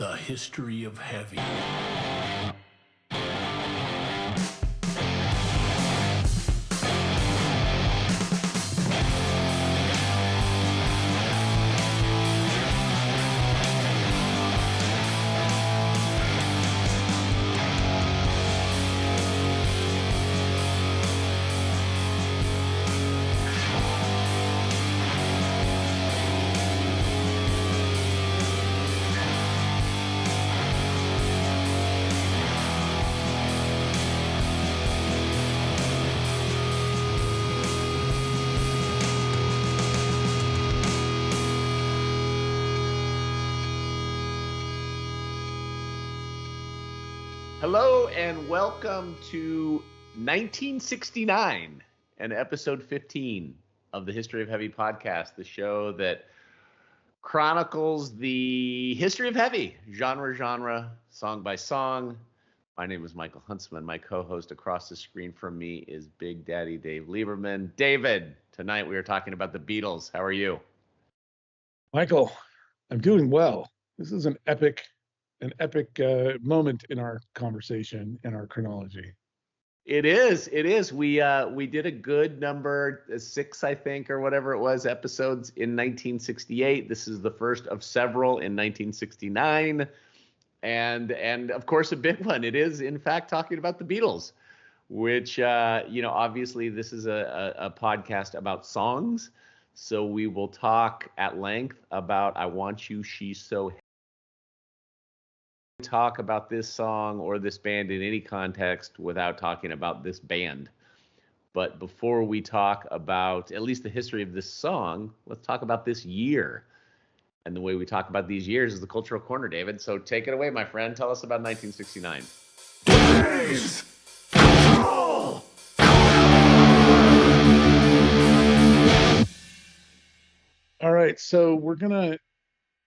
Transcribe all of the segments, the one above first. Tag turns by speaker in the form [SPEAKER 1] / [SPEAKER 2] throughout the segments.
[SPEAKER 1] The history of heavy.
[SPEAKER 2] Hello and welcome to 1969 and episode 15 of the History of Heavy podcast, the show that chronicles the history of heavy, genre, song by song. My name is Michael Huntsman. My co-host across the screen from me is Big Daddy Dave Lieberman. David, tonight we are talking about the Beatles. How are you?
[SPEAKER 3] Michael, I'm doing well. This is an epic moment in our conversation and our chronology.
[SPEAKER 2] It is. We did a good number 6, I think, or whatever it was, episodes in 1968. This is the first of several in 1969, and of course a big one. It is in fact talking about the Beatles, which obviously this is a podcast about songs, so we will talk at length about "I Want You, She's So." Talk about this song or this band in any context without talking about this band. But before we talk about at least the history of this song, let's talk about this year. And the way we talk about these years is the Cultural Corner, David. So take it away, my friend. Tell us about 1969.
[SPEAKER 1] Days Control!
[SPEAKER 3] All right, so we're going to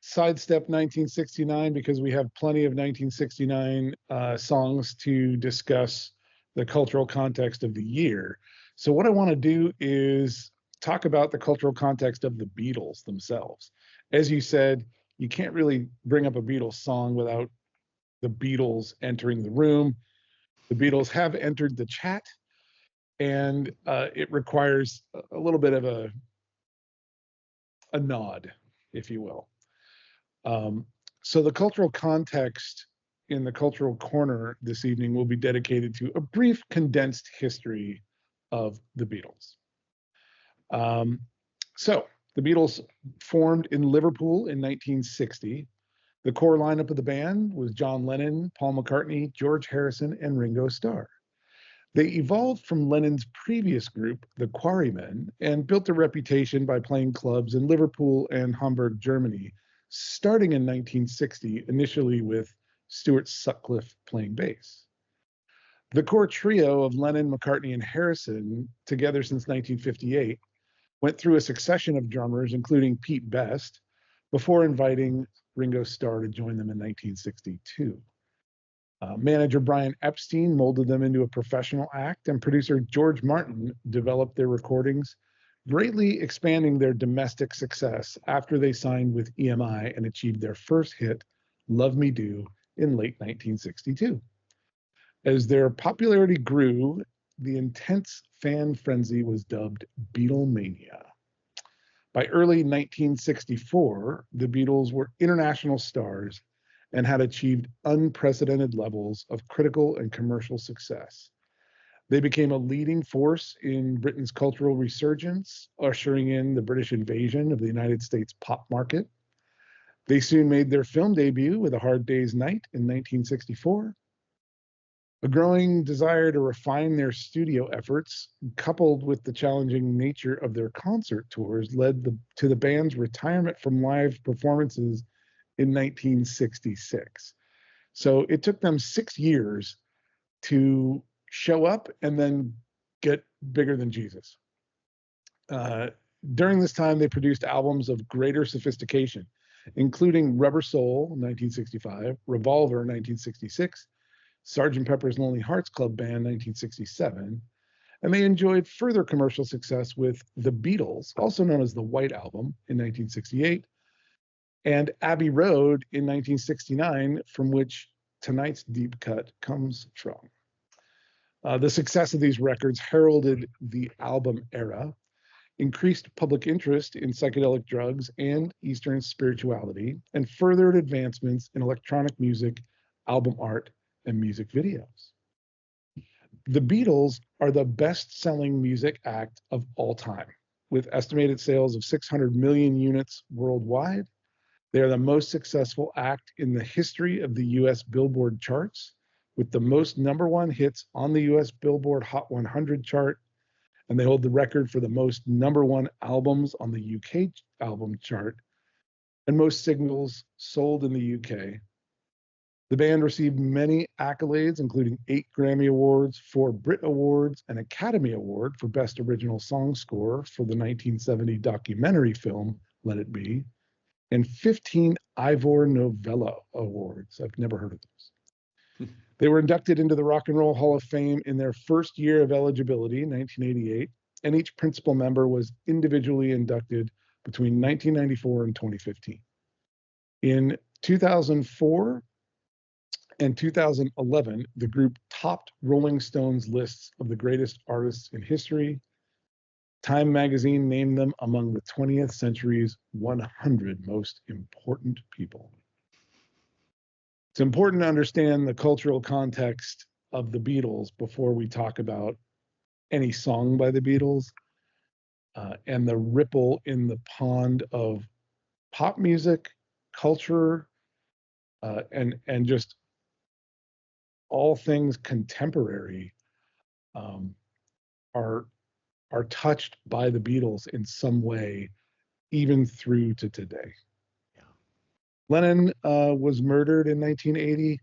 [SPEAKER 3] sidestep 1969 because we have plenty of 1969 songs to discuss the cultural context of the year. So what I want to do is talk about the cultural context of the Beatles themselves. As you said, you can't really bring up a Beatles song without the Beatles entering the room. The Beatles have entered the chat, and it requires a little bit of a nod, if you will. So the cultural context in the Cultural Corner this evening will be dedicated to a brief condensed history of the Beatles. So the Beatles formed in Liverpool in 1960. The core lineup of the band was John Lennon, Paul McCartney, George Harrison, and Ringo Starr. They evolved from Lennon's previous group, the Quarrymen, and built a reputation by playing clubs in Liverpool and Hamburg, Germany, starting in 1960, initially with Stuart Sutcliffe playing bass. The core trio of Lennon, McCartney, and Harrison, together since 1958, went through a succession of drummers, including Pete Best, before inviting Ringo Starr to join them in 1962. Manager Brian Epstein molded them into a professional act, and producer George Martin developed their recordings, greatly expanding their domestic success after they signed with EMI and achieved their first hit, Love Me Do, in late 1962. As their popularity grew, the intense fan frenzy was dubbed Beatlemania. By early 1964, the Beatles were international stars and had achieved unprecedented levels of critical and commercial success. They became a leading force in Britain's cultural resurgence, ushering in the British invasion of the United States pop market. They soon made their film debut with A Hard Day's Night in 1964. A growing desire to refine their studio efforts, coupled with the challenging nature of their concert tours, led to the band's retirement from live performances in 1966. So it took them 6 years to show up and then get bigger than Jesus. During this time, they produced albums of greater sophistication, including Rubber Soul, 1965, Revolver, 1966, Sgt. Pepper's Lonely Hearts Club Band, 1967, and they enjoyed further commercial success with The Beatles, also known as the White Album, in 1968, and Abbey Road in 1969, from which tonight's deep cut comes from. The success of these records heralded the album era, increased public interest in psychedelic drugs and Eastern spirituality, and furthered advancements in electronic music, album art, and music videos. The Beatles are the best-selling music act of all time, with estimated sales of 600 million units worldwide. They are the most successful act in the history of the US Billboard charts, with the most #1 hits on the US Billboard Hot 100 chart, and they hold the record for the most #1 albums on the UK album chart and most singles sold in the UK. The band received many accolades, including 8 Grammy Awards, 4 Brit Awards, an Academy Award for Best Original Song Score for the 1970 documentary film Let It Be, and 15 Ivor Novello Awards. I've never heard of those. They were inducted into the Rock and Roll Hall of Fame in their first year of eligibility, 1988, and each principal member was individually inducted between 1994 and 2015. In 2004 and 2011, the group topped Rolling Stone's lists of the greatest artists in history. Time magazine named them among the 20th century's 100 most important people. It's important to understand the cultural context of the Beatles before we talk about any song by the Beatles and the ripple in the pond of pop music, culture, and just all things contemporary are touched by the Beatles in some way, even through to today. Lennon was murdered in 1980,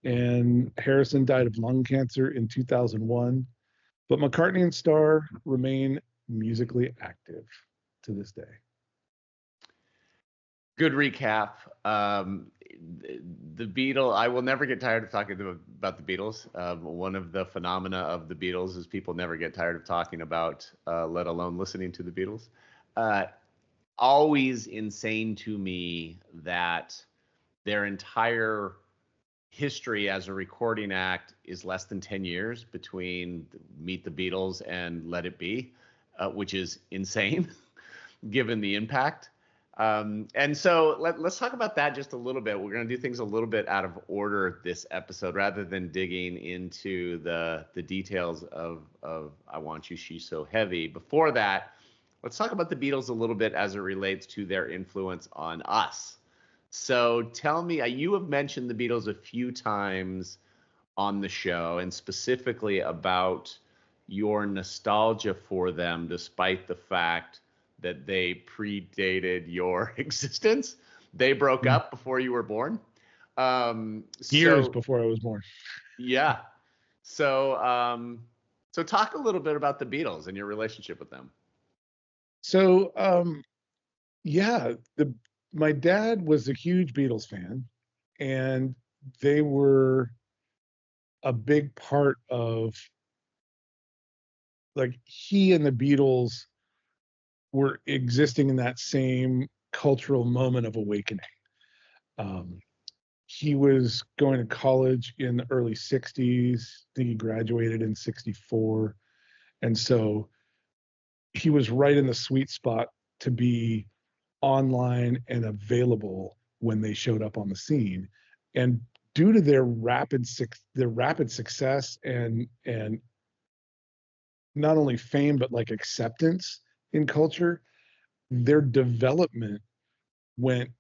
[SPEAKER 3] and Harrison died of lung cancer in 2001. But McCartney and Starr remain musically active to this day.
[SPEAKER 2] Good recap. The Beatles, I will never get tired of talking about the Beatles. One of the phenomena of the Beatles is people never get tired of talking about, let alone listening to the Beatles. Always insane to me that their entire history as a recording act is less than 10 years between Meet the Beatles and Let It Be, which is insane given the impact. And so let's talk about that just a little bit. We're going to do things a little bit out of order this episode rather than digging into the details of I Want You, She's So Heavy. Before that, let's talk about the Beatles a little bit as it relates to their influence on us. So tell me, you have mentioned the Beatles a few times on the show, and specifically about your nostalgia for them, despite the fact that they predated your existence. They broke up before you were born.
[SPEAKER 3] Years before I was born.
[SPEAKER 2] Yeah. So talk a little bit about the Beatles and your relationship with them.
[SPEAKER 3] So, my dad was a huge Beatles fan, and they were a big part of, like, he and the Beatles were existing in that same cultural moment of awakening. He was going to college in the early 60s. I think he graduated in 64. And so he was right in the sweet spot to be online and available when they showed up on the scene. And due to their rapid success and not only fame but like acceptance in culture, their development went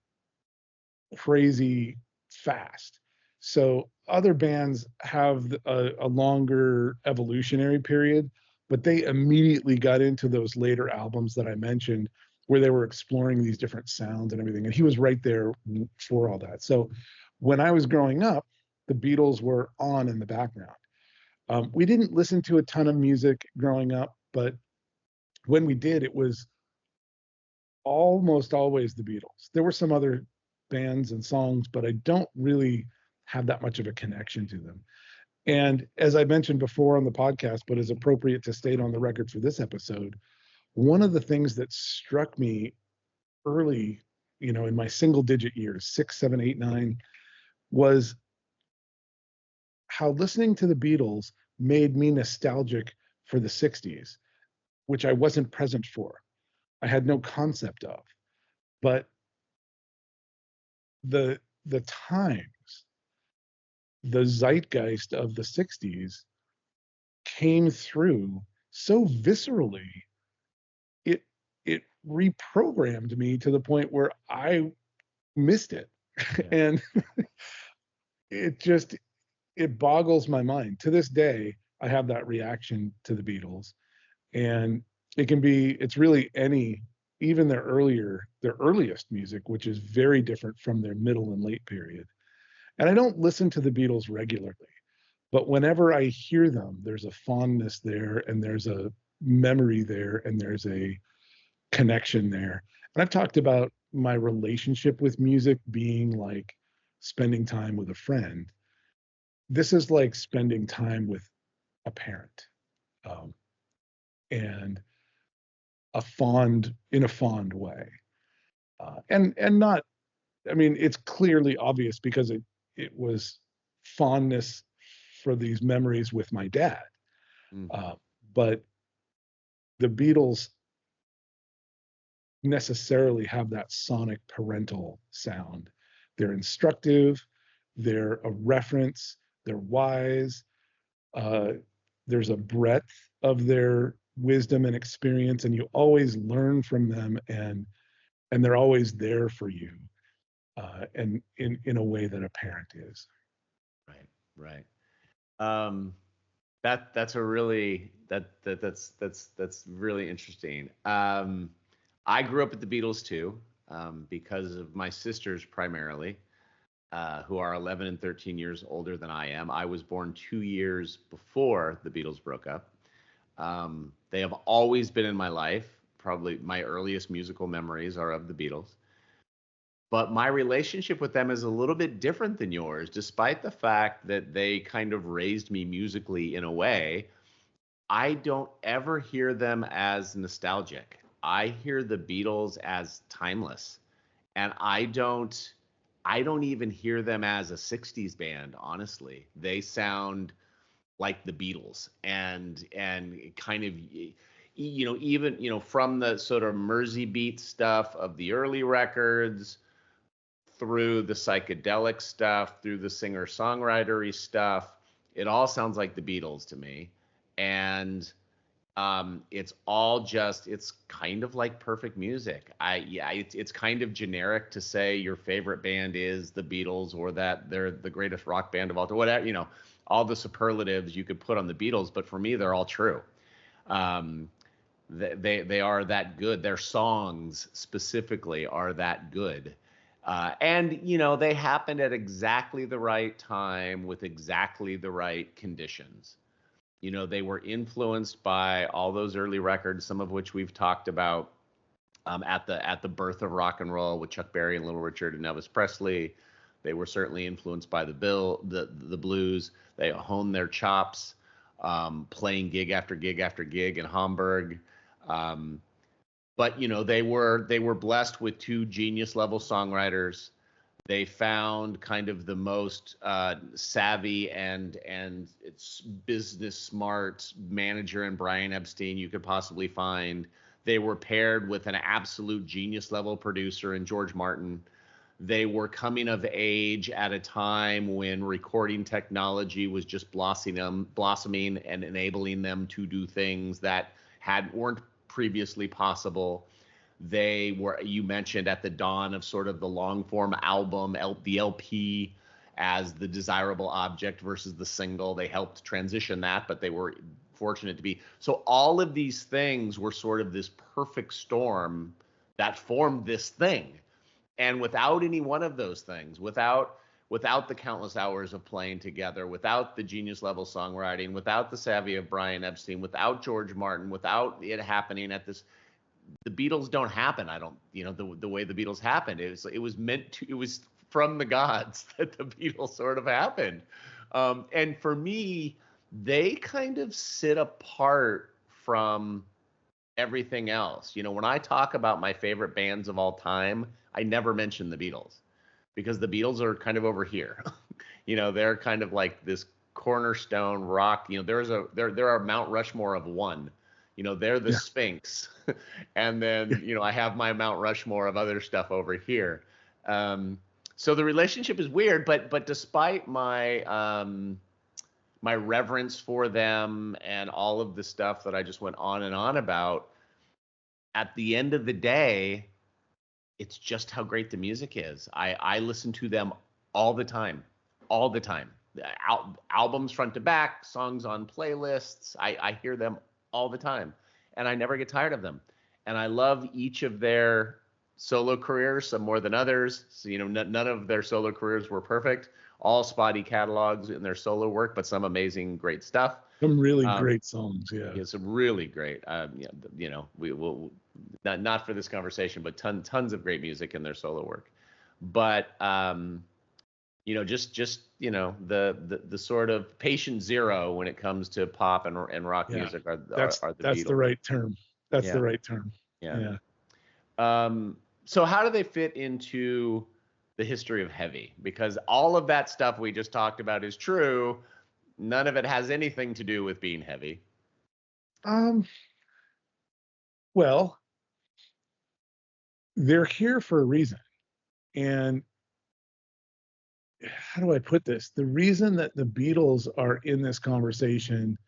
[SPEAKER 3] crazy fast. So other bands have a longer evolutionary period, but they immediately got into those later albums that I mentioned, where they were exploring these different sounds and everything. And he was right there for all that. So when I was growing up, the Beatles were on in the background. We didn't listen to a ton of music growing up, but when we did, it was almost always the Beatles. There were some other bands and songs, but I don't really have that much of a connection to them. And as I mentioned before on the podcast, but is appropriate to state on the record for this episode, one of the things that struck me early in my single digit years, 6, 7, 8, 9, was how listening to the Beatles made me nostalgic for the 60s, which I wasn't present for. I had no concept of. But the times, the zeitgeist of the 60s came through so viscerally. It reprogrammed me to the point where I missed it. Yeah. And it boggles my mind. To this day, I have that reaction to the Beatles. And it's really even their earliest music, which is very different from their middle and late period. And I don't listen to the Beatles regularly, but whenever I hear them, there's a fondness there, and there's a memory there, and there's a connection there. And I've talked about my relationship with music being like spending time with a friend. This is like spending time with a parent, and in a fond way, and not. I mean, it's clearly obvious because it was fondness for these memories with my dad. But the Beatles necessarily have that sonic parental sound. They're instructive, they're a reference, they're wise. There's a breadth of their wisdom and experience, and you always learn from them, and they're always there for you, and in a way that a parent is.
[SPEAKER 2] Right. That's really interesting. I grew up with the Beatles too, because of my sisters primarily, who are 11 and 13 years older than I am. I was born 2 years before the Beatles broke up. They have always been in my life. Probably my earliest musical memories are of the Beatles. But my relationship with them is a little bit different than yours, despite the fact that they kind of raised me musically in a way. I don't ever hear them as nostalgic. I hear the Beatles as timeless. And I don't even hear them as a 60s band, honestly. They sound like the Beatles, and kind of, even, from the sort of Mersey beat stuff of the early records, through the psychedelic stuff, through the singer-songwritery stuff, it all sounds like the Beatles to me. And it's kind of like perfect music. It's kind of generic to say your favorite band is the Beatles, or that they're the greatest rock band of all time, whatever, all the superlatives you could put on the Beatles. But for me, they're all true. They are that good. Their songs specifically are that good. And they happened at exactly the right time with exactly the right conditions. They were influenced by all those early records, some of which we've talked about, at the birth of rock and roll with Chuck Berry and Little Richard and Elvis Presley. They were certainly influenced by the blues. They honed their chops, playing gig after gig after gig in Hamburg. But they were blessed with two genius level songwriters. They found kind of the most savvy and it's business smart manager in Brian Epstein you could possibly find. They were paired with an absolute genius level producer in George Martin. They were coming of age at a time when recording technology was just blossoming and enabling them to do things that weren't previously possible. They were, you mentioned, at the dawn of sort of the long form album, the LP, as the desirable object versus the single. They helped transition that, but they were fortunate to be. So all of these things were sort of this perfect storm that formed this thing. And without any one of those things, without the countless hours of playing together, without the genius level songwriting, without the savvy of Brian Epstein, without George Martin, without it happening at this, the Beatles don't happen. The way the Beatles happened, it was from the gods that the Beatles sort of happened. And for me, they kind of sit apart from everything else. When I talk about my favorite bands of all time, I never mention the Beatles because the Beatles are kind of over here. They're kind of like this cornerstone rock. There are Mount Rushmore of one. They're the
[SPEAKER 3] Yeah.
[SPEAKER 2] Sphinx, and then I have my Mount Rushmore of other stuff over here. So the relationship is weird, but despite my reverence for them and all of the stuff that I just went on and on about, at the end of the day, it's just how great the music is. I listen to them all the time, all the time. Albums front to back, songs on playlists. I hear them all the time, and I never get tired of them. And I love each of their solo careers, some more than others. So, none of their solo careers were perfect. All spotty catalogs in their solo work, but some amazing, great stuff.
[SPEAKER 3] Some really great songs, yeah.
[SPEAKER 2] Yeah, some really great. We will not for this conversation, but tons of great music in their solo work. But just the sort of patient zero when it comes to pop and rock music are the Beatles.
[SPEAKER 3] That's the right term. That's the right term.
[SPEAKER 2] Yeah. So how do they fit into the history of heavy? Because all of that stuff we just talked about is true. None of it has anything to do with being heavy.
[SPEAKER 3] Well, they're here for a reason. And how do I put this? The reason that the Beatles are in this conversation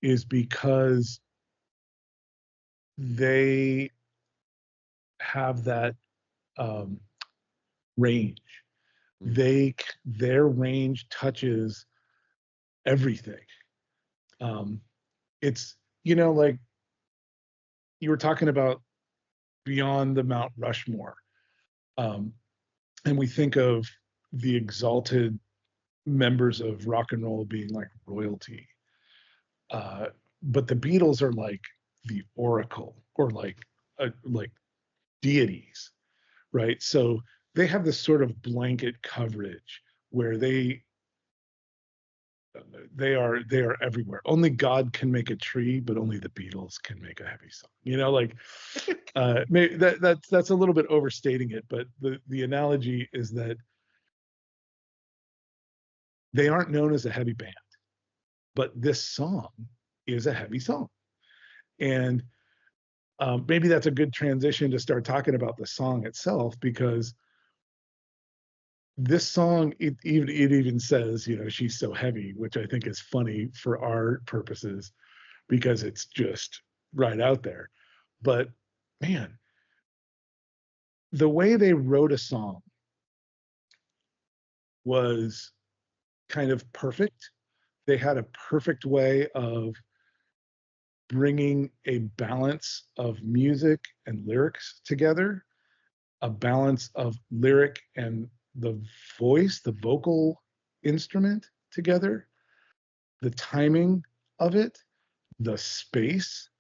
[SPEAKER 3] is because they have that range. Their range touches everything. It's like you were talking about beyond the Mount Rushmore, and we think of the exalted members of rock and roll being like royalty, but the Beatles are like the oracle or like deities, right? So they have this sort of blanket coverage where they are everywhere. Only God can make a tree, but only the Beatles can make a heavy song. Maybe that's a little bit overstating it, but the analogy is that they aren't known as a heavy band, but this song is a heavy song. And maybe that's a good transition to start talking about the song itself, because this song, it even says, she's so heavy, which I think is funny for our purposes because it's just right out there. But man, the way they wrote a song was kind of perfect. They had a perfect way of bringing a balance of music and lyrics together, a balance of lyric and the voice, the vocal instrument together, the timing of it, the space.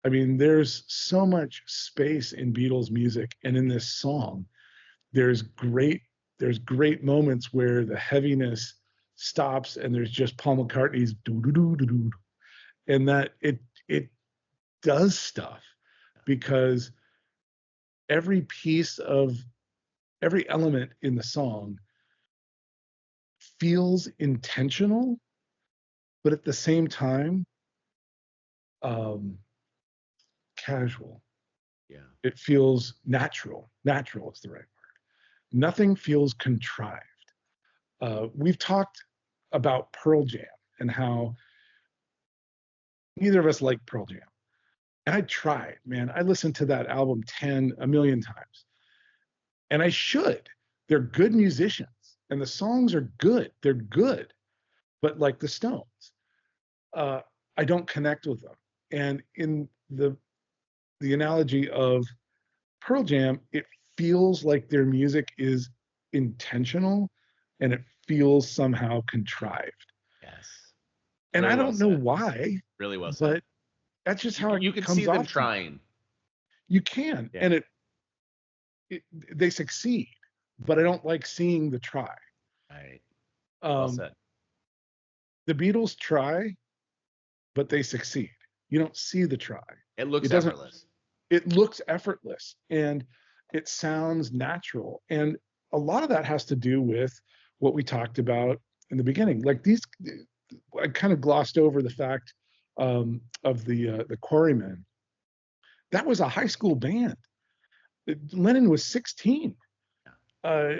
[SPEAKER 3] I mean, there's so much space in Beatles music, and in this song, there's great moments where the heaviness stops and there's just Paul McCartney's doo doo doo doo doo, and that it does stuff because every element in the song feels intentional, but at the same time, casual.
[SPEAKER 2] Yeah.
[SPEAKER 3] It feels natural. Natural is the right word. Nothing feels contrived. We've talked about Pearl Jam and how neither of us like Pearl Jam. And I tried, man. I listened to that album a million times. And I should. They're good musicians and the songs are good. They're good. But like the Stones, I don't connect with them. And in the analogy of Pearl Jam, it feels like their music is intentional and it feels somehow contrived.
[SPEAKER 2] Yes.
[SPEAKER 3] And
[SPEAKER 2] Really
[SPEAKER 3] I don't know
[SPEAKER 2] said.
[SPEAKER 3] why.
[SPEAKER 2] Really well said.
[SPEAKER 3] But that's just how
[SPEAKER 2] you
[SPEAKER 3] it
[SPEAKER 2] can
[SPEAKER 3] comes
[SPEAKER 2] see them
[SPEAKER 3] off.
[SPEAKER 2] trying.
[SPEAKER 3] You can,
[SPEAKER 2] Yeah.
[SPEAKER 3] and they succeed, but I don't like seeing the try.
[SPEAKER 2] Right. Well said.
[SPEAKER 3] The Beatles try, but they succeed. You don't see the try.
[SPEAKER 2] It looks
[SPEAKER 3] It doesn't-
[SPEAKER 2] effortless.
[SPEAKER 3] It looks effortless, and It sounds natural. And a lot of that has to do with what we talked about in the beginning. Like these, I kind of glossed over the fact of the Quarrymen. That was a high school band. Lennon was 16. Uh,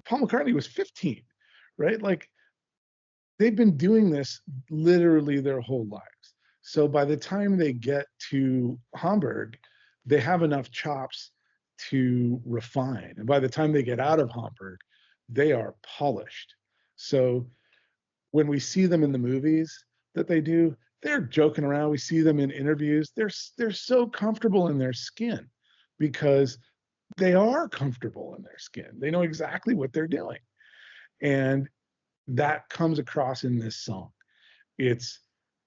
[SPEAKER 3] Paul McCartney was 15, right? Like they've been doing this literally their whole lives. So by the time they get to Hamburg, they have enough chops to refine. And by the time they get out of Hamburg, they are polished. So when we see them in the movies that they do, they're joking around. We see them in interviews. They're so comfortable in their skin because they are comfortable in their skin. They know exactly what they're doing. And that comes across in this song. It's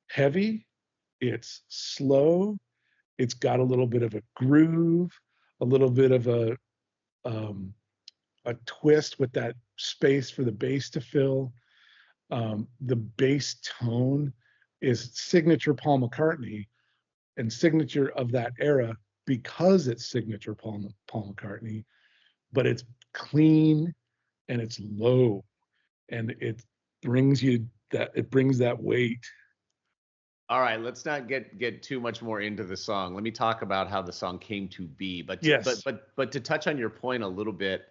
[SPEAKER 3] heavy, it's slow, it's got a little bit of a groove, a little bit of a twist with that space for the bass to fill. The bass tone is signature Paul McCartney and signature of that era because it's signature Paul McCartney, but it's clean and it's low and it brings that weight.
[SPEAKER 2] All right, let's not get too much more into the song. Let me talk about how the song came to be.
[SPEAKER 3] Yes.
[SPEAKER 2] But to touch on your point a little bit,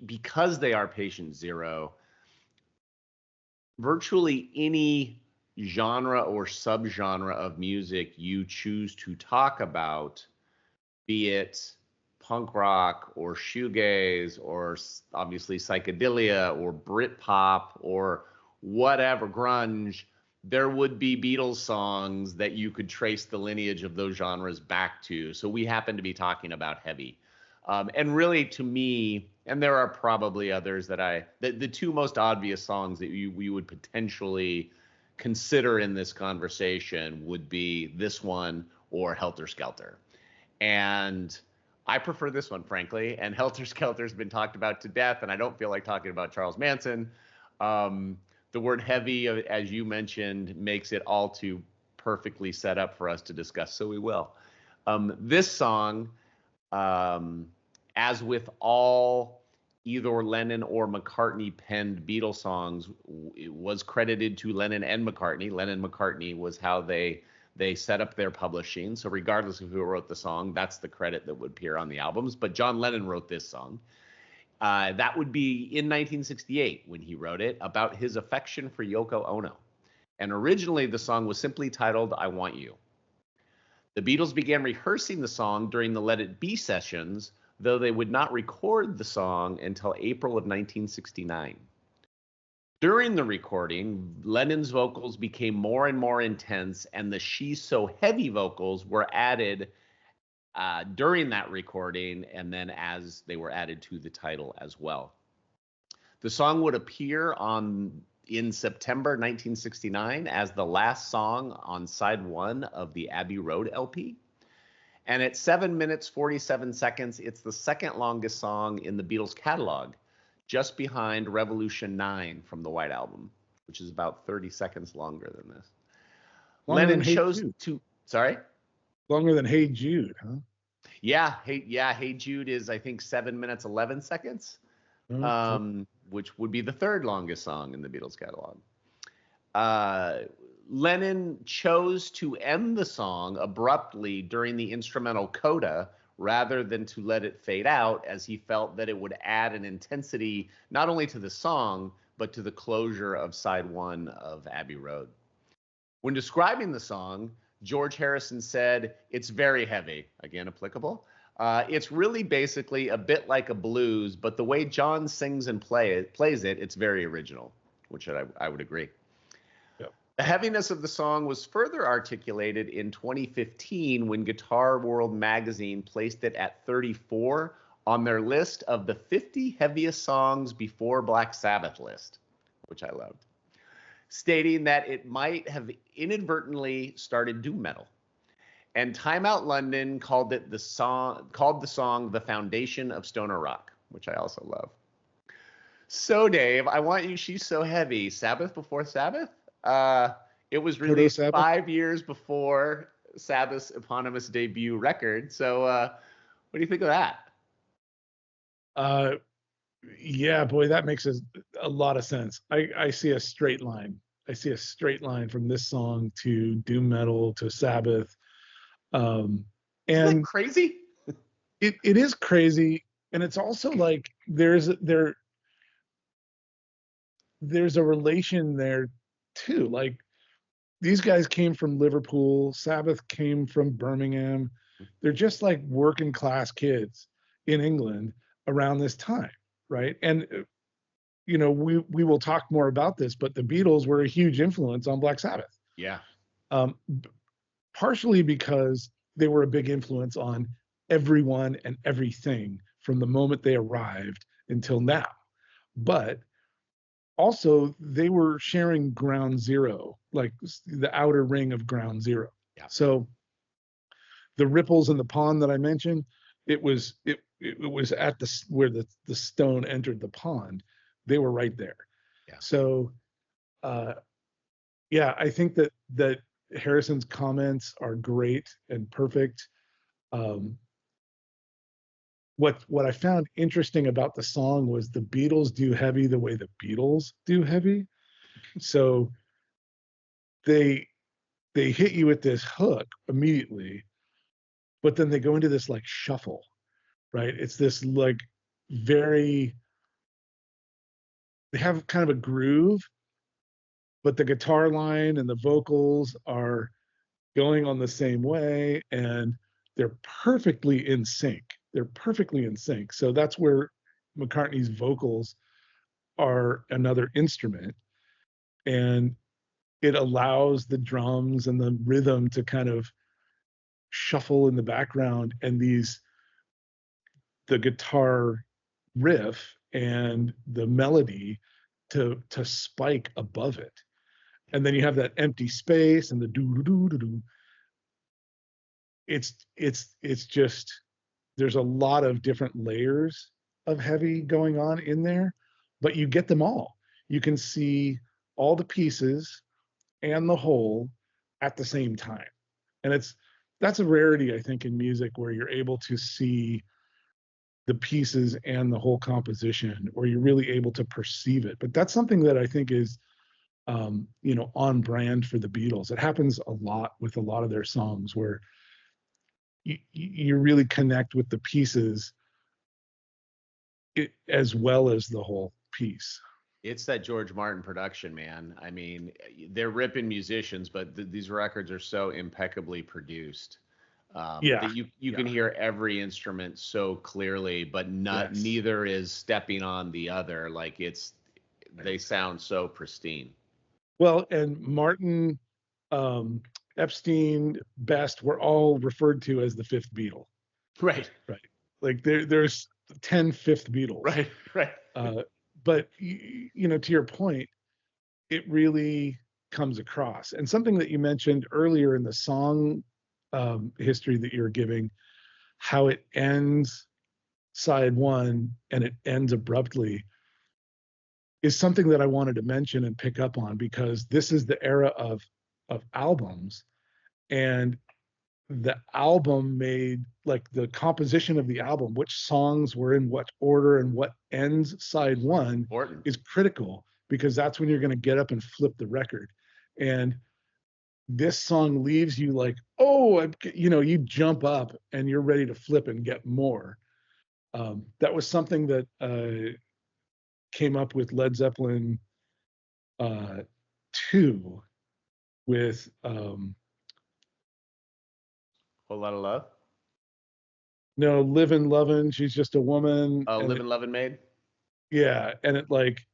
[SPEAKER 2] because they are patient zero, virtually any genre or subgenre of music you choose to talk about, be it punk rock or shoegaze or obviously psychedelia or Britpop or whatever, grunge, there would be Beatles songs that you could trace the lineage of those genres back to. So we happen to be talking about heavy. And really, to me, and there are probably others that the two most obvious songs that we would potentially consider in this conversation would be this one or Helter Skelter. And I prefer this one, frankly. And Helter Skelter's been talked about to death, and I don't feel like talking about Charles Manson. The word heavy, as you mentioned, makes it all too perfectly set up for us to discuss, so we will. This song, as with all either Lennon or McCartney penned Beatles songs, it was credited to Lennon and McCartney. Lennon-McCartney was how they set up their publishing. So regardless of who wrote the song, that's the credit that would appear on the albums. But John Lennon wrote this song. That would be in 1968 when he wrote it, about his affection for Yoko Ono. And originally the song was simply titled I Want You. The Beatles began rehearsing the song during the Let It Be sessions, though they would not record the song until April of 1969. During the recording, Lennon's vocals became more and more intense, and the She's So Heavy vocals were added during that recording, and then as they were added to the title as well. The song would appear in September 1969 as the last song on side 1 of the Abbey Road LP. And at 7 minutes, 47 seconds, it's the second longest song in the Beatles catalog, just behind Revolution 9 from the White Album, which is about 30 seconds longer than this. Lennon chose to, sorry?
[SPEAKER 3] Longer than Hey Jude, huh?
[SPEAKER 2] Yeah, Hey Jude is, I think, 7 minutes, 11 seconds, which would be the third longest song in the Beatles catalog. Lennon chose to end the song abruptly during the instrumental coda rather than to let it fade out, as he felt that it would add an intensity not only to the song, but to the closure of side 1 of Abbey Road. When describing the song, George Harrison said, "It's very heavy," again applicable. It's really basically a bit like a blues, but the way John sings and plays it, it's very original, which I would agree. The heaviness of the song was further articulated in 2015 when Guitar World magazine placed it at 34 on their list of the 50 heaviest songs before Black Sabbath list, which I loved, stating that it might have inadvertently started doom metal. And Time Out London called the song the foundation of stoner rock, which I also love. So Dave, I Want You, She's So Heavy, Sabbath before Sabbath? It was released 5 years before Sabbath's eponymous debut record. So What do you think of that?
[SPEAKER 3] Yeah, boy, that makes a lot of sense. I see a straight line. I see a straight line from this song to doom metal to Sabbath.
[SPEAKER 2] Isn't that
[SPEAKER 3] And
[SPEAKER 2] crazy?
[SPEAKER 3] it is crazy. And it's also like there's a relation there too. Like these guys came from Liverpool, Sabbath came from Birmingham. They're just like working class kids in England around this time, right? And we will talk more about this, but the Beatles were a huge influence on Black Sabbath.
[SPEAKER 2] Yeah.
[SPEAKER 3] Um, Partially because they were a big influence on everyone and everything from the moment they arrived until now. But also they were sharing ground zero, like the outer ring of ground zero.
[SPEAKER 2] Yeah.
[SPEAKER 3] So the ripples in the pond that I mentioned, it was at the where the stone entered the pond. They were right there.
[SPEAKER 2] Yeah.
[SPEAKER 3] So yeah, I think that Harrison's comments are great and perfect. Um, what I found interesting about the song was the Beatles do heavy the way the Beatles do heavy. So they hit you with this hook immediately, but then they go into this like shuffle, right? It's this like very, they have kind of a groove, but the guitar line and the vocals are going on the same way, and they're perfectly in sync. They're perfectly in sync. So that's where McCartney's vocals are another instrument, and it allows the drums and the rhythm to kind of shuffle in the background, and the guitar riff and the melody to spike above it. And then you have that empty space and the do do do do. It's just, there's a lot of different layers of heavy going on in there, but you get them all. You can see all the pieces and the whole at the same time. And that's a rarity, I think, in music, where you're able to see the pieces and the whole composition, or you're really able to perceive it. But that's something that I think is on brand for the Beatles. It happens a lot with a lot of their songs where you really connect with the pieces as well as the whole piece.
[SPEAKER 2] It's that George Martin production, man. I mean, they're ripping musicians, but these records are so impeccably produced that you can hear every instrument so clearly, but neither is stepping on the other. Like they sound so pristine.
[SPEAKER 3] Well, and Martin, Epstein, Best were all referred to as the fifth Beatle.
[SPEAKER 2] Right.
[SPEAKER 3] Right. Like there's 10 fifth Beatles.
[SPEAKER 2] Right. Right.
[SPEAKER 3] But to your point, it really comes across. And something that you mentioned earlier in the song history that you're giving, how it ends side one and it ends abruptly, is something that I wanted to mention and pick up on, because this is the era of albums, and the album made, like, the composition of the album, which songs were in what order and what ends side one
[SPEAKER 2] Important.
[SPEAKER 3] is critical, because that's when you're going to get up and flip the record. And this song leaves you like, oh, you jump up and you're ready to flip and get more. That was something that came up with Led Zeppelin 2 with
[SPEAKER 2] Whole Lot of Love.
[SPEAKER 3] no, Livin' Lovin', She's Just a Woman.
[SPEAKER 2] Oh, Livin' Lovin' Maid.
[SPEAKER 3] Yeah, and it like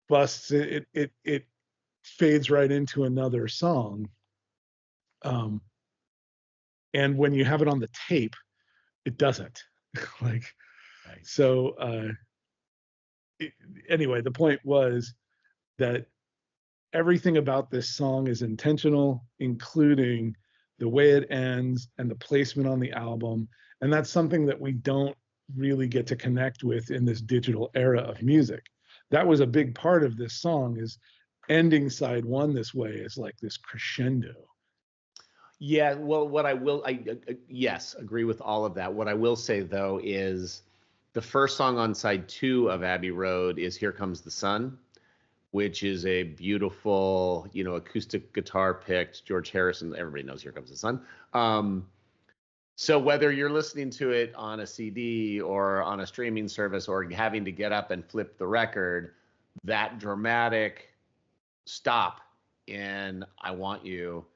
[SPEAKER 3] busts it fades right into another song. And when you have it on the tape, it doesn't. Like,
[SPEAKER 2] right.
[SPEAKER 3] So anyway, the point was that everything about this song is intentional, including the way it ends and the placement on the album. And that's something that we don't really get to connect with in this digital era of music. That was a big part of this song, is ending side one this way is like this crescendo.
[SPEAKER 2] Yeah, well, yes, agree with all of that. What I will say though is the first song on side 2 of Abbey Road is "Here Comes the Sun," which is a beautiful, acoustic guitar picked George Harrison. Everybody knows "Here Comes the Sun." So whether you're listening to it on a CD or on a streaming service or having to get up and flip the record, that dramatic stop in "I Want You"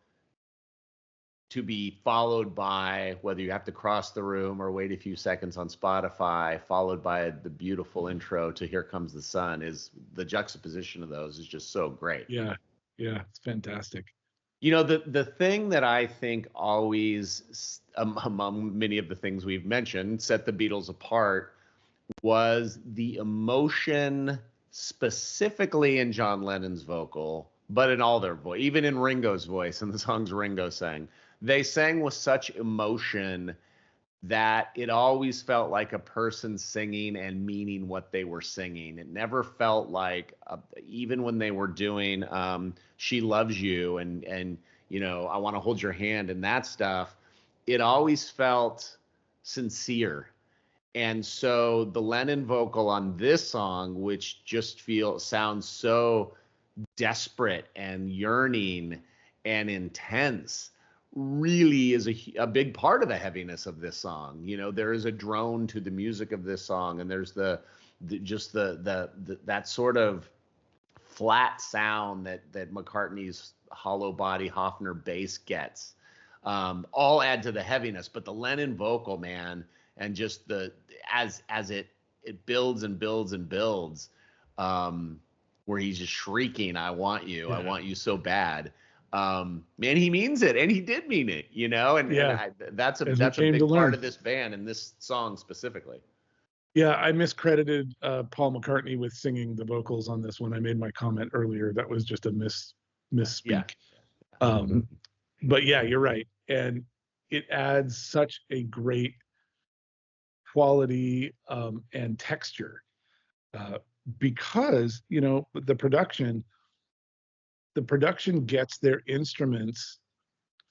[SPEAKER 2] to be followed by, whether you have to cross the room or wait a few seconds on Spotify, followed by the beautiful intro to "Here Comes the Sun," is the juxtaposition of those is just so great.
[SPEAKER 3] Yeah, it's fantastic.
[SPEAKER 2] The thing that I think always, among many of the things we've mentioned, set the Beatles apart was the emotion, specifically in John Lennon's vocal, but in all their voice, even in Ringo's voice and the songs Ringo sang. They sang with such emotion that it always felt like a person singing and meaning what they were singing. It never felt like, even when they were doing "She Loves You" and "I Want to Hold Your Hand" and that stuff, it always felt sincere. And so the Lennon vocal on this song, which just sounds so desperate and yearning and intense, really is a big part of the heaviness of this song. There is a drone to the music of this song, and there's the that sort of flat sound that McCartney's hollow body Hofner bass gets, all add to the heaviness. But the Lennon vocal, man, and just as it builds and builds and builds, where he's just shrieking, "I want you, I want you so bad." Man, he means it, and he did mean it, that's a big part of this band and this song specifically.
[SPEAKER 3] Yeah, I miscredited Paul McCartney with singing the vocals on this one. I made my comment earlier. That was just a misspeak. But yeah, you're right. And it adds such a great quality and texture because, the production gets their instruments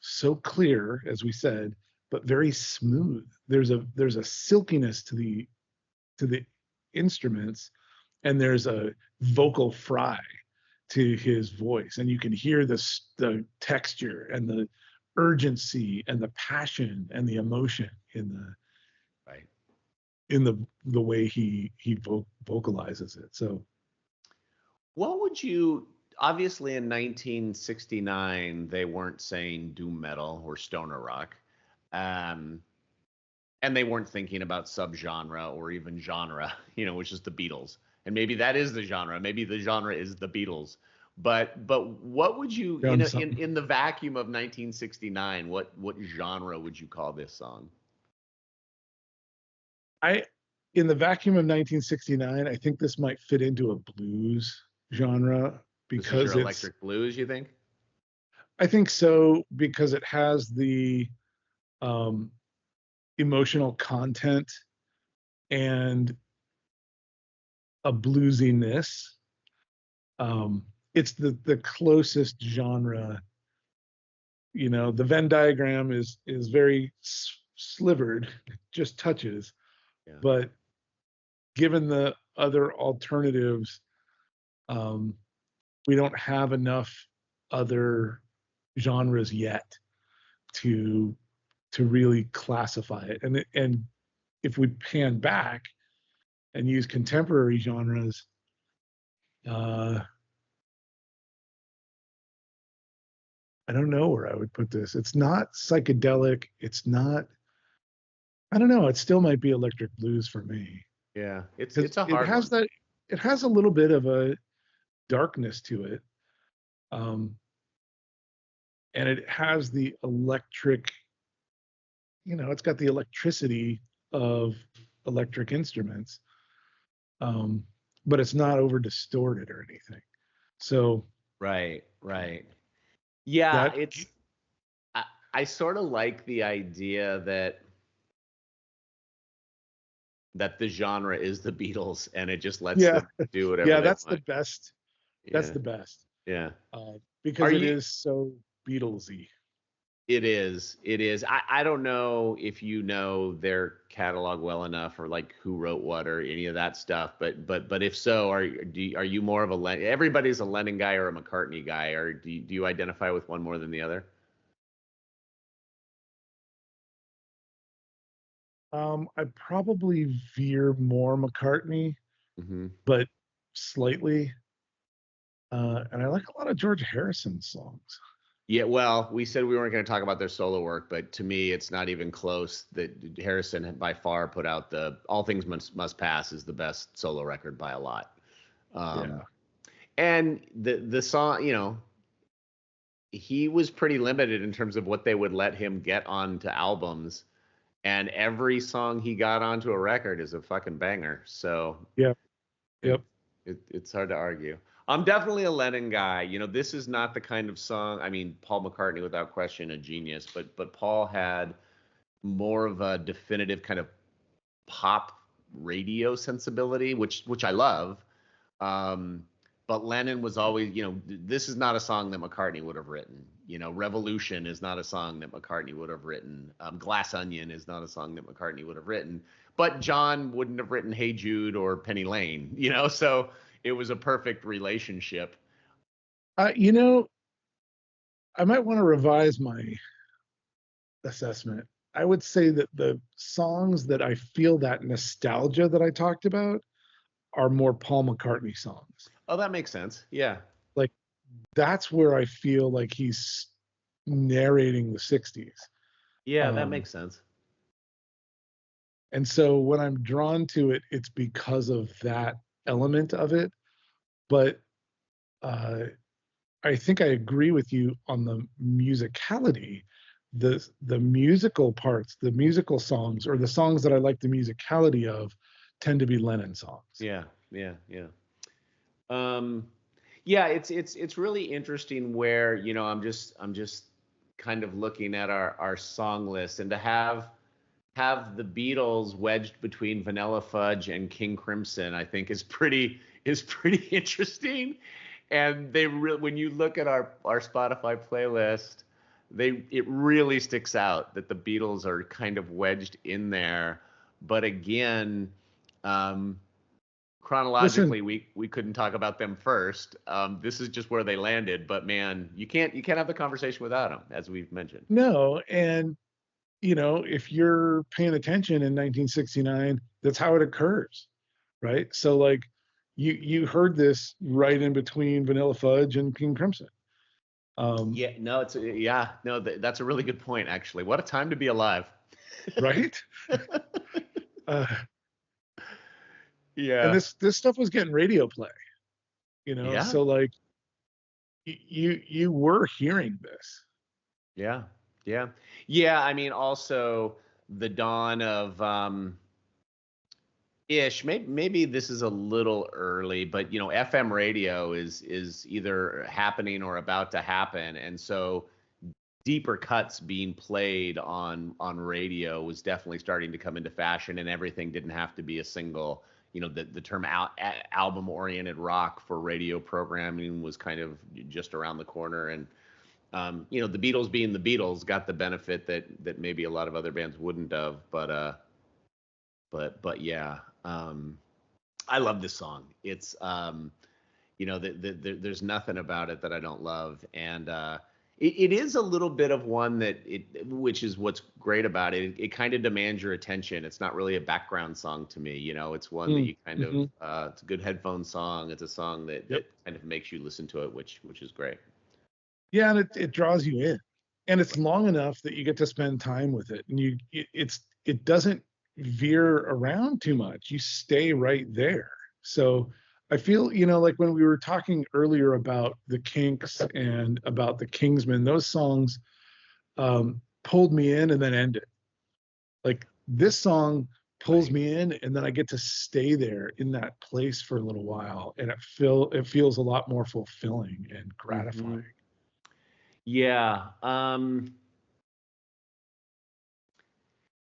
[SPEAKER 3] so clear, as we said, but very smooth. There's a silkiness to the instruments, and there's a vocal fry to his voice, and you can hear the texture and the urgency and the passion and the emotion in the way he vocalizes it. So
[SPEAKER 2] what would you, obviously in 1969 they weren't saying doom metal or stoner rock, and they weren't thinking about subgenre or even genre, which is the Beatles. And maybe that is the genre. Maybe the genre is the Beatles. But what would you, in the vacuum of 1969, what genre would you call this song?
[SPEAKER 3] In the vacuum of 1969, I think this might fit into a blues genre because
[SPEAKER 2] it's electric blues, you think?
[SPEAKER 3] I think so, because it has the emotional content and a bluesiness. It's the closest genre. The Venn diagram is very slivered, just touches. Yeah. But given the other alternatives, we don't have enough other genres yet to really classify it. And if we pan back and use contemporary genres, I don't know where I would put this. It's not psychedelic. It's not, I don't know. It still might be electric blues for me.
[SPEAKER 2] Yeah, it's a hard one.
[SPEAKER 3] It has a little bit of a darkness to it. And it has the electric, it's got the electricity of electric instruments, but it's not over distorted or anything. So
[SPEAKER 2] right. Yeah, I sort of like the idea that the genre is the Beatles, and it just lets them do whatever.
[SPEAKER 3] Yeah, that's
[SPEAKER 2] want.
[SPEAKER 3] The best.
[SPEAKER 2] Yeah.
[SPEAKER 3] That's the best.
[SPEAKER 2] Yeah,
[SPEAKER 3] Because it is so Beatlesy.
[SPEAKER 2] It is. It is. I don't know if you know their catalog well enough, or like who wrote what or any of that stuff. But if so, are you more of a everybody's a Lennon guy or a McCartney guy, or do you identify with one more than the other?
[SPEAKER 3] I probably veer more McCartney,
[SPEAKER 2] Hmm.
[SPEAKER 3] but slightly. And I like a lot of George Harrison songs.
[SPEAKER 2] Yeah, well, we said we weren't going to talk about their solo work, but to me, it's not even close. That Harrison had by far put out the "All Things Must Pass" is the best solo record by a lot.
[SPEAKER 3] Yeah.
[SPEAKER 2] Um, and the song, he was pretty limited in terms of what they would let him get onto albums, and every song he got onto a record is a fucking banger. So
[SPEAKER 3] Yep.
[SPEAKER 2] it,
[SPEAKER 3] Yep.
[SPEAKER 2] it's hard to argue. I'm definitely a Lennon guy. This is not the kind of song. I mean, Paul McCartney, without question, a genius, but Paul had more of a definitive kind of pop radio sensibility, which I love. Um, but Lennon was always, this is not a song that McCartney would have written. Revolution is not a song that McCartney would have written. Glass Onion is not a song that McCartney would have written. But John wouldn't have written Hey Jude or Penny Lane, so it was a perfect relationship.
[SPEAKER 3] You know, I might want to revise my assessment. I would say that the songs that I feel that nostalgia that I talked about are more Paul McCartney songs.
[SPEAKER 2] Oh, that makes sense. Yeah.
[SPEAKER 3] Like that's where I feel like he's narrating the 60s.
[SPEAKER 2] Yeah, that makes sense.
[SPEAKER 3] And so when I'm drawn to it, it's because of that element of it. But uh, I think I agree with you on the musicality. The musical parts, the musical songs, or the songs that I like the musicality of, tend to be Lennon songs.
[SPEAKER 2] Yeah, yeah, yeah. Yeah, it's really interesting where, I'm just kind of looking at our song list, and to have the Beatles wedged between Vanilla Fudge and King Crimson, I think is pretty interesting. And when you look at our Spotify playlist, it really sticks out that the Beatles are kind of wedged in there. But again, um,
[SPEAKER 3] Listen,
[SPEAKER 2] chronologically, we couldn't talk about them first. This is just where they landed. But man, you can't have the conversation without them, as we've mentioned.
[SPEAKER 3] no, and if you're paying attention in 1969, that's how it occurs, right? So like you heard this right in between Vanilla Fudge and King Crimson.
[SPEAKER 2] Yeah, no, that's a really good point, actually. What a time to be alive.
[SPEAKER 3] Right? uh, and
[SPEAKER 2] Yeah.
[SPEAKER 3] this stuff was getting radio play,
[SPEAKER 2] Yeah.
[SPEAKER 3] so like you were hearing this.
[SPEAKER 2] Yeah. Yeah. Yeah. I mean, also the dawn of ish. Maybe this is a little early, but FM radio is either happening or about to happen, and so deeper cuts being played on radio was definitely starting to come into fashion, and everything didn't have to be a single. The term album oriented rock for radio programming was kind of just around the corner, and the Beatles being the Beatles got the benefit that maybe a lot of other bands wouldn't have. But yeah, I love this song. It's there's nothing about it that I don't love, and it is a little bit of one which is what's great about it. It kind of demands your attention. It's not really a background song to me. It's one that you kind
[SPEAKER 3] Mm-hmm.
[SPEAKER 2] of it's a good headphone song. It's a song that
[SPEAKER 3] Yep.
[SPEAKER 2] kind of makes you listen to it, which is great.
[SPEAKER 3] Yeah, and it draws you in, and it's long enough that you get to spend time with it, and it doesn't veer around too much. You stay right there. So I feel, like when we were talking earlier about the Kinks and about the Kingsmen, those songs pulled me in and then ended. Like this song pulls me in, and then I get to stay there in that place for a little while, and it feels a lot more fulfilling and gratifying.
[SPEAKER 2] Mhm. Yeah.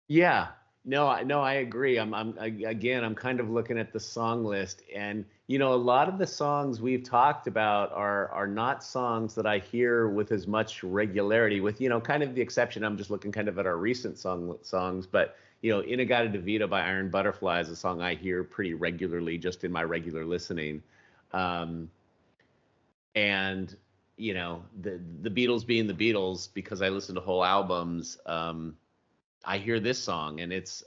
[SPEAKER 2] Yeah. No, I agree. Again, I'm kind of looking at the song list, and a lot of the songs we've talked about are not songs that I hear with as much regularity. With kind of the exception, I'm just looking kind of at our recent songs, but "Inagata Devita" by Iron Butterfly is a song I hear pretty regularly, just in my regular listening, um, and the Beatles being the Beatles, because I listen to whole albums. I hear this song, and it's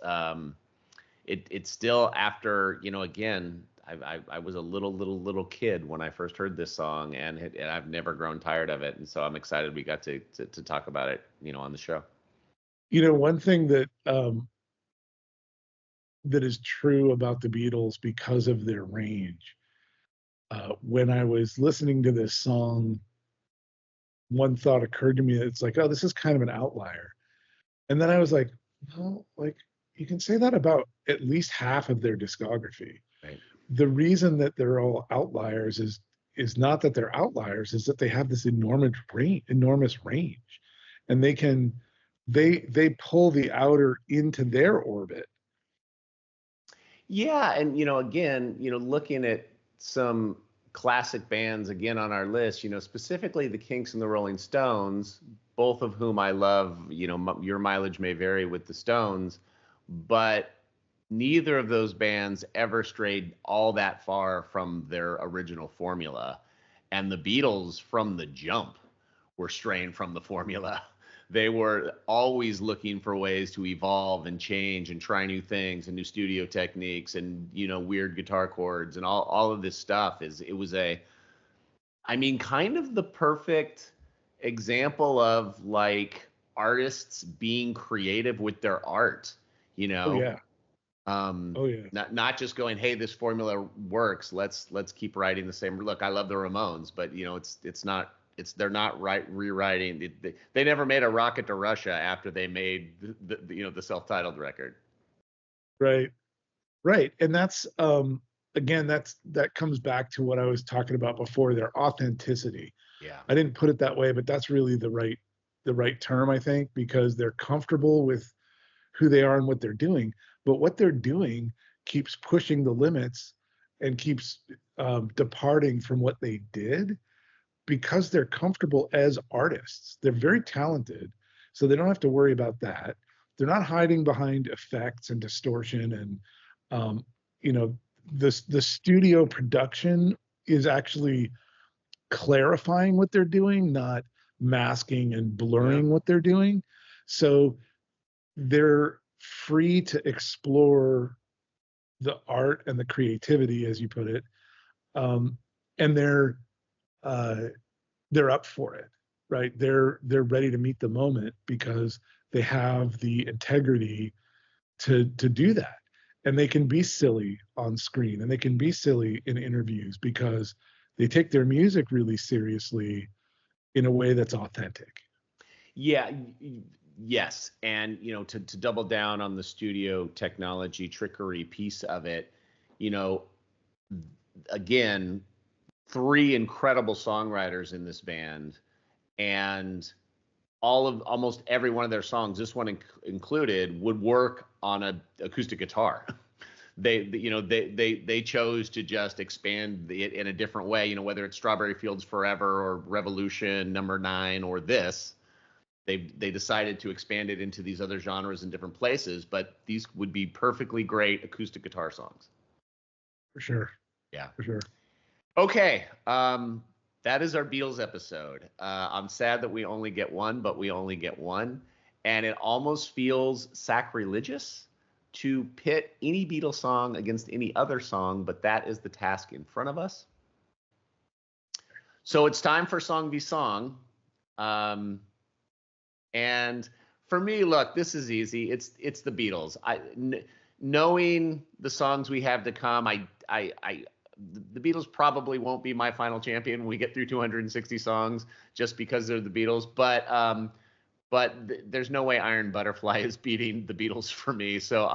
[SPEAKER 2] still after again. I was a little kid when I first heard this song, and I've never grown tired of it, and so I'm excited we got to talk about it on the show.
[SPEAKER 3] One thing that is true about the Beatles because of their range. When I was listening to this song, one thought occurred to me. It's like, oh, this is kind of an outlier. And then I was like, well, like you can say that about at least half of their discography.
[SPEAKER 2] Right.
[SPEAKER 3] The reason that they're all outliers is not that they're outliers, is that they have this enormous range, and they pull the outer into their orbit.
[SPEAKER 2] Yeah, and again, looking at some classic bands again on our list, specifically the Kinks and the Rolling Stones, both of whom I love. Your mileage may vary with the Stones, but neither of those bands ever strayed all that far from their original formula. And the Beatles, from the jump, were straying from the formula. They were always looking for ways to evolve and change and try new things and new studio techniques and weird guitar chords and all of this stuff. It was kind of the perfect example of like artists being creative with their art.
[SPEAKER 3] Oh yeah.
[SPEAKER 2] Oh yeah. Not just going, hey, this formula works. Let's keep writing the same. Look, I love the Ramones, but they're not rewriting. They never made a Rocket to Russia after they made the self-titled record.
[SPEAKER 3] Right. And that's again, that comes back to what I was talking about before, their authenticity.
[SPEAKER 2] Yeah.
[SPEAKER 3] I didn't put it that way, but that's really the right term, I think, because they're comfortable with who they are and what they're doing. But what they're doing keeps pushing the limits and keeps departing from what they did, because they're comfortable as artists. They're very talented, so they don't have to worry about that. They're not hiding behind effects and distortion, and the studio production is actually clarifying what they're doing, not masking and blurring what they're doing. So they're free to explore the art and the creativity, as you put it, and they're up for it, right? They're ready to meet the moment because they have the integrity to do that, and they can be silly on screen and they can be silly in interviews because they take their music really seriously in a way that's authentic.
[SPEAKER 2] Yeah. Yes, and to double down on the studio technology trickery piece of it, again, three incredible songwriters in this band, and almost every one of their songs, this one included, would work on an acoustic guitar. They chose to just expand it in a different way. Whether it's Strawberry Fields Forever or Revolution Number 9 or this. They decided to expand it into these other genres in different places, but these would be perfectly great acoustic guitar songs.
[SPEAKER 3] For sure.
[SPEAKER 2] Yeah.
[SPEAKER 3] For sure.
[SPEAKER 2] Okay. That is our Beatles episode. I'm sad that we only get one, but we only get one. And it almost feels sacrilegious to pit any Beatles song against any other song, but that is the task in front of us. So it's time for Song v Song. And for me, look, this is easy. It's the Beatles. Knowing the songs we have to come, the Beatles probably won't be my final champion when we get through 260 songs, just because they're the Beatles. But there's no way Iron Butterfly is beating the Beatles for me. So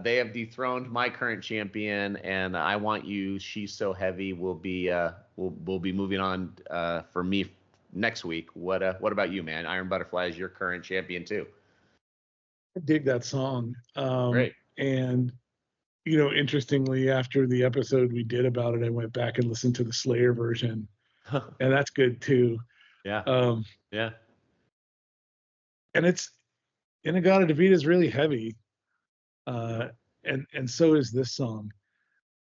[SPEAKER 2] they have dethroned my current champion, and I Want You, She's So Heavy will be moving on for me next week. What about you, man? Iron Butterfly is your current champion too.
[SPEAKER 3] dig that song.
[SPEAKER 2] Great.
[SPEAKER 3] And interestingly, after the episode we did about it, I went back and listened to the Slayer version, and that's good too.
[SPEAKER 2] Yeah.
[SPEAKER 3] Um,
[SPEAKER 2] Yeah.
[SPEAKER 3] and it's Inagata Devita is really heavy, and so is this song.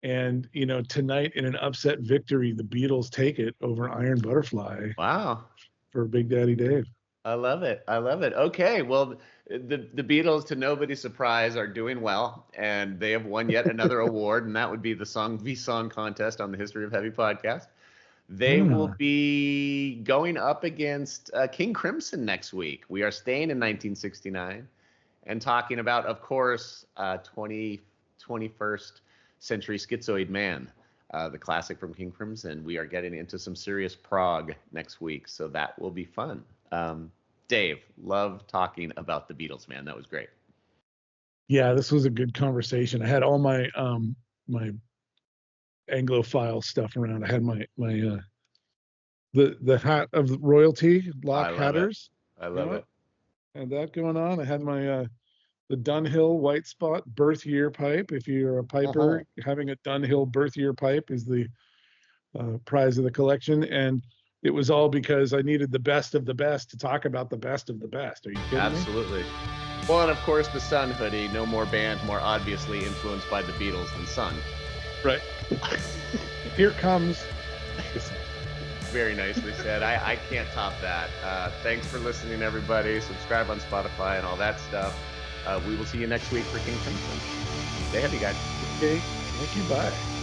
[SPEAKER 3] And tonight in an upset victory, the Beatles take it over Iron Butterfly
[SPEAKER 2] Wow.
[SPEAKER 3] for Big Daddy Dave.
[SPEAKER 2] I love it. I love it. Okay, well, the Beatles, to nobody's surprise, are doing well, and they have won yet another award, and that would be the Song v Song contest on the History of Heavy podcast. They will be going up against King Crimson next week. We are staying in 1969 and talking about, of course, 21st Century Schizoid Man, the classic from King Crimson. We are getting into some serious prog next week, so that will be fun. Dave, love talking about the Beatles, man. That was great.
[SPEAKER 3] Yeah, this was a good conversation. I had all my my Anglophile stuff around. I had my the hat of royalty, Lock Hatters.
[SPEAKER 2] I love it.
[SPEAKER 3] And that going on. I had my the Dunhill White Spot birth year pipe. If you're a piper, having a Dunhill birth year pipe is the prize of the collection. And it was all because I needed the best of the best to talk about the best of the best. Are you kidding
[SPEAKER 2] Absolutely. Me? Well, and of course, the Sun hoodie. No more band more obviously influenced by the Beatles than Sun.
[SPEAKER 3] Right. Here comes.
[SPEAKER 2] Very nicely said. I can't top that. Thanks for listening, everybody. Subscribe on Spotify and all that stuff. We will see you next week for King Crimson. Stay heavy, guys.
[SPEAKER 3] Okay. Thank you. Bye.